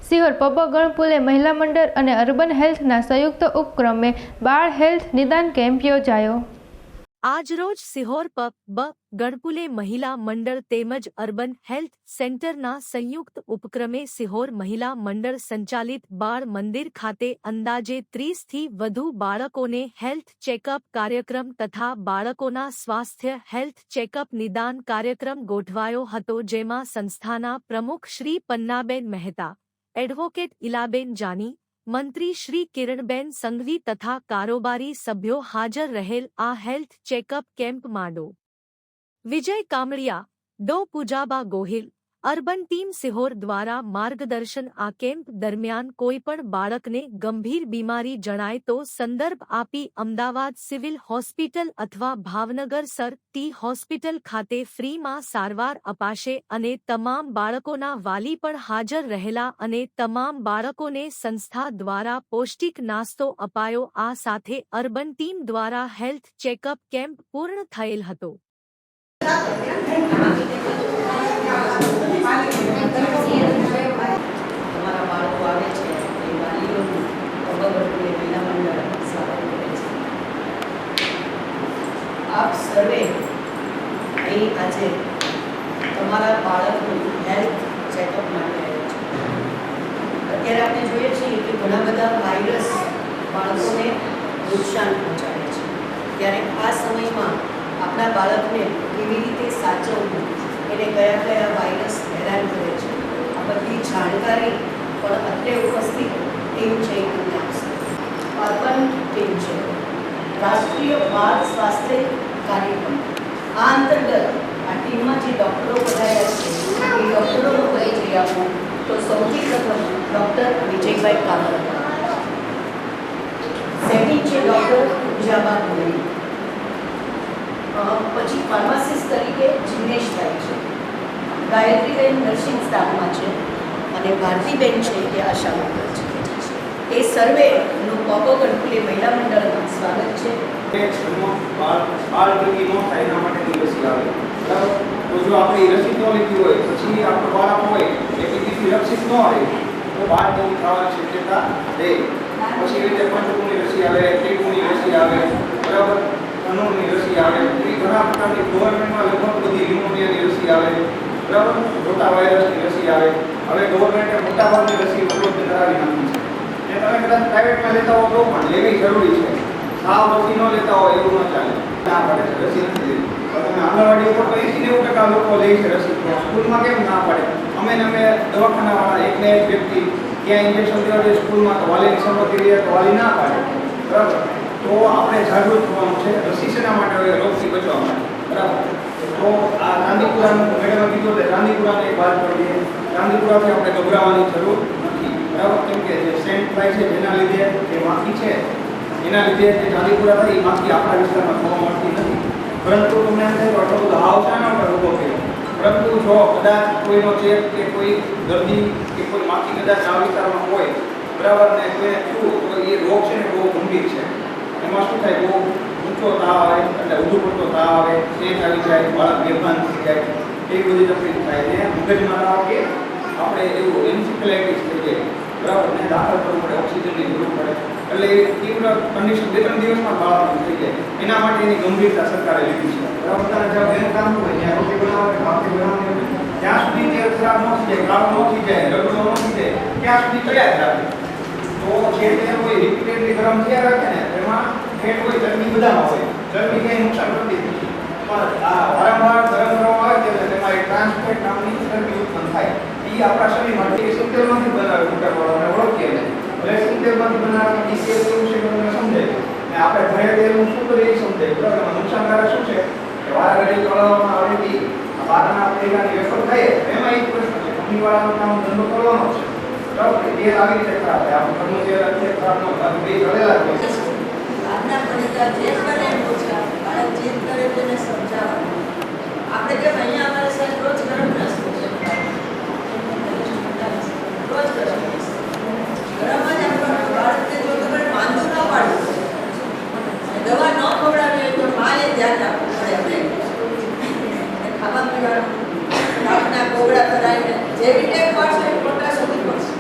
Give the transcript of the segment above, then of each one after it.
Sihor pub ગણપુલે મહિલા મંડળ અને અર્બન હેલ્થના સંયુક્ત ઉપક્રમે બાળ હેલ્થ નિદાન કેમ્પ યોજાયો। આજરોજ સિહોર પબ ગણપુલે મહિલા મંડળ તેમજ અર્બન હેલ્થ સેન્ટરના સંયુક્ત ઉપક્રમે સિહોર મહિલા મંડળ સંચાલિત બાળ મંદિર ખાતે અંદાજે 30થી વધુ બાળકોને હેલ્થ ચેકઅપ કાર્યક્રમ તથા બાળકોના સ્વાસ્થ્ય હેલ્થ ચેકઅપ નિદાન કાર્યક્રમ ગોઠવાયો હતો, જેમાં સંસ્થાના પ્રમુખ શ્રી પન્નાબેન મહેતા, એડવોકેટ ઇલાબેન જાની, મંત્રી શ્રી કિરણબેન સંઘવી તથા કારોબારી સભ્યો હાજર રહેલ। આ હેલ્થ ચેકઅપ કેમ્પમાં ડો. વિજય કામળિયા, ડો. પૂજાબા ગોહિલ, અર્બન ટીમ સિહોર દ્વારા માર્ગદર્શન। આ કેમ્પ દરમિયાન કોઈપણ બાળકને ગંભીર બીમારી જણાય તો સંદર્ભ આપી અમદાવાદ સિવિલ હોસ્પિટલ અથવા ભાવનગર સર ટી હોસ્પિટલ ખાતે ફ્રીમાં સારવાર અપાશે અને તમામ બાળકોના વાલી પણ હાજર રહેલા અને તમામ બાળકોને સંસ્થા દ્વારા પૌષ્ટિક નાસ્તો અપાયો। આ સાથે અર્બન ટીમ દ્વારા હેલ્થ ચેકઅપ કેમ્પ પૂર્ણ થયેલ હતો। आप सर्वे અહીં આજે તમારા બાળકનું હેલ્થ ચેકઅપ માટે આવ્યા છે। અત્યારે આપણે જોઈએ છીએ કે ઘણા બધા વાયરસ બાળકોને નુકસાન પહોંચાડે છે, ત્યારે આ સમયમાં આપણા બાળકને કેવી રીતે સાચવવું, એને કયા કયા વાયરસ હેરાન કરે છે, આ બધી જાણકારી પણ અત્રે ઉપસ્થિત ટીમ છે એ તમને આપશે। અર્બન ટીમ છે રાષ્ટ્રીય બાળ સ્વાસ્થ્ય કાર્યક્રમ। આ અંતર્ગત આ ટીમમાં જે ડૉક્ટરો પધાર્યા છે એ ડૉક્ટરોનો પરિચય આપું તો સૌથી પ્રથમ ડૉક્ટર વિજયભાઈ કામત, સેકન્ડ છે ડૉક્ટર પૂજાબા ગોહિલ, પછી ફાર્માસિસ્ટ તરીકે જિગ્નેશભાઈ છે, ગાયત્રીબેન નર્સિંગ સ્ટાફમાં છે અને ભારતીબેન છે એ આશા વર્કર છે। એ સર્વેનું પબ ગણપુલે મહિલા મંડળમાં સ્વાગત છે। બાળ મૃત્યુ ન થાય એના માટેની રસી આવે, બરાબર। તો જો આપણે રસી ન લીધી હોય પછી આપણું બાળક હોય એ બીજીથી રક્ષિત ન હોય તો બાળ મૃત્યુ થવાની શક્યતા રહે। પછી રીતે પંચકુની રસી આવે, ટીકુની રસી આવે, બરાબર, ધનુરની રસી આવે, એ ઘણા પ્રકારની ગવર્મેન્ટમાં લગભગ બધી ન્યુમોનિયાની રસી આવે, બરાબર, રોટા વાયરસની રસી આવે। હવે ગવર્મેન્ટે મોટાભાગની રસી ઉપલબ્ધ કરાવી નાખી છે, એ તમે કદાચ પ્રાઇવેટમાં લેતા હો તો પણ લેવી જરૂરી છે। સાવ રસી ન લેતા હોય એવું ન ચાલે, ના પાડે છે રસી નથી લેવી। તમે આંગણવાડી ઉપર તો 80-90% લોકો લે છે રસી, સ્કૂલમાં કેમ ના પાડે? અમે દવાખાનાવાળા એકને એક વ્યક્તિ ત્યાં ઇન્જેક્શન દેવા જોઈએ સ્કૂલમાં તો વાલીની સંમતિ રહે તો વાલી ના પાડે, બરાબર। તો આપણે જાગૃત થવાનું છે, રસી શેના માટે હોય? રોગથી બચવા માટે, બરાબર। તો આ ચાંદીપુરાનું મેડમે કીધું એટલે ચાંદીપુરાને એક વાત કરીએ, ચાંદીપુરાથી આપણે ગભરાવાની જરૂર નથી, બરાબર, કેમ કે જે સેન્ટ થાય છે જેના લીધે જે માખી છે એના લીધે જે ચાંદીપુરા થાય એ માખી આપણા વિસ્તારમાં જોવા મળતી નથી, પરંતુ તમને એમ થાય તો આટલો બધો આવશાના પર ઊભો કર્યો, પરંતુ જો કદાચ કોઈનો ચેપ કે કોઈ દર્દી કે કોઈ માખી કદાચ આ વિસ્તારમાં હોય, બરાબર, ને કોઈને થયું તો એ રોગ છે ને બહુ ગંભીર છે। એમાં શું થાય? બહુ ઊંચો તાવ આવે, એટલે ઊંધું પડતો તાવ આવે, શેક આવી જાય, બાળક બેભાન થઈ જાય, એવી બધી તકલીફ થાય ને મગજમાં તાવ કે આપણે એવું એન્સિફેલાઇટિસ થઈ જાય, બરાબર, ને દાખલ કરવું પડે, ઓક્સિજનની જરૂર પડે, એટલે એ તીવ્ર કન્ડિશન 2-3 દિવસમાં બાળકનું થઈ જાય। એના માટે એની ગંભીરતા સરકારે લીધી છે, બરાબર। તારે જ્યાં એનું કામ હોય ત્યાં રોટી બનાવે, ભાખરી બનાવે, ત્યાં સુધી તે ખરાબ ન થઈ જાય, કાળો ન થઈ જાય, રગડો ન થઈ જાય, ત્યાં સુધી તૈયાર જ રાખે। તો જે તે કોઈ રિપીટેડલી ગરમ થયા રાખે ને એમાં ફેટ હોય, ચરબી બધામાં હોય, ચરબી કંઈ નુકસાન કરતી નથી, પણ આ વારંવાર ગરમ કરવામાં આવે ત્યારે તેમાં એક ટ્રાન્સફેટ નામની ચરબી ઉત્પન્ન થાય। એ આપણા શરીર માટે સિંગતેલમાંથી બનાવે, મોટાપાળાને ઓળખીએ ને એટલે સિંગતેલમાંથી બનાવવાની તેલ કેવું છે તમને સમજાય, ને આપણે ઘરે તેલનું શું કરીએ એ સમજાય, બરાબર। એમાં નુકસાનકારક શું છે કે વારાઘડી તળાવવામાં આવેલી બહારના તેલની વેફર ખાઈએ એમાં એક પ્રશ્ન છે, કંપનીવાળાનો કામ ધંધો કરવાનો છે, બરાબર, તેલ આવી રીતે ખરાબ થાય, આપણું ઘરનું તેલ અત્યારે ખરાબ ન થાય, બે તળેલા જ હોય। આજના ભણતર જે કરે એવું છે, બાળક જે કરે તેને સમજાવવાનું। આપણે કેમ અહીંયા અમારે સાહેબ રોજ ગરમ નાસ્તો છે, રોજ ગરમ ગરમ જ આપણને બાળકને જો તમે માંદું ન પાડવું, દવા ન ખવડાવીએ તો માએ ધ્યાન રાખવું પડે, આપણે ખાવા પીવાનું આપના કોગળા કરાવીને જેવી ટેપ પડશે પોતા સુધી પડશે।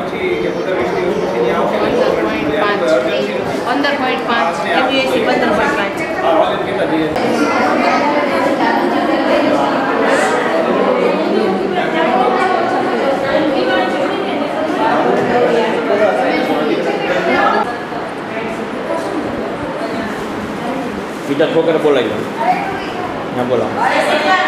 પછી કે 15-20 દિવસ પછી ત્યાં આવશે ને urgency નથી. 15.5 MUSC 15.5 હા, વાલીને કહેતા જઈએ. બીજા છોકરા બોલાવી લો. હા બોલો. બાળક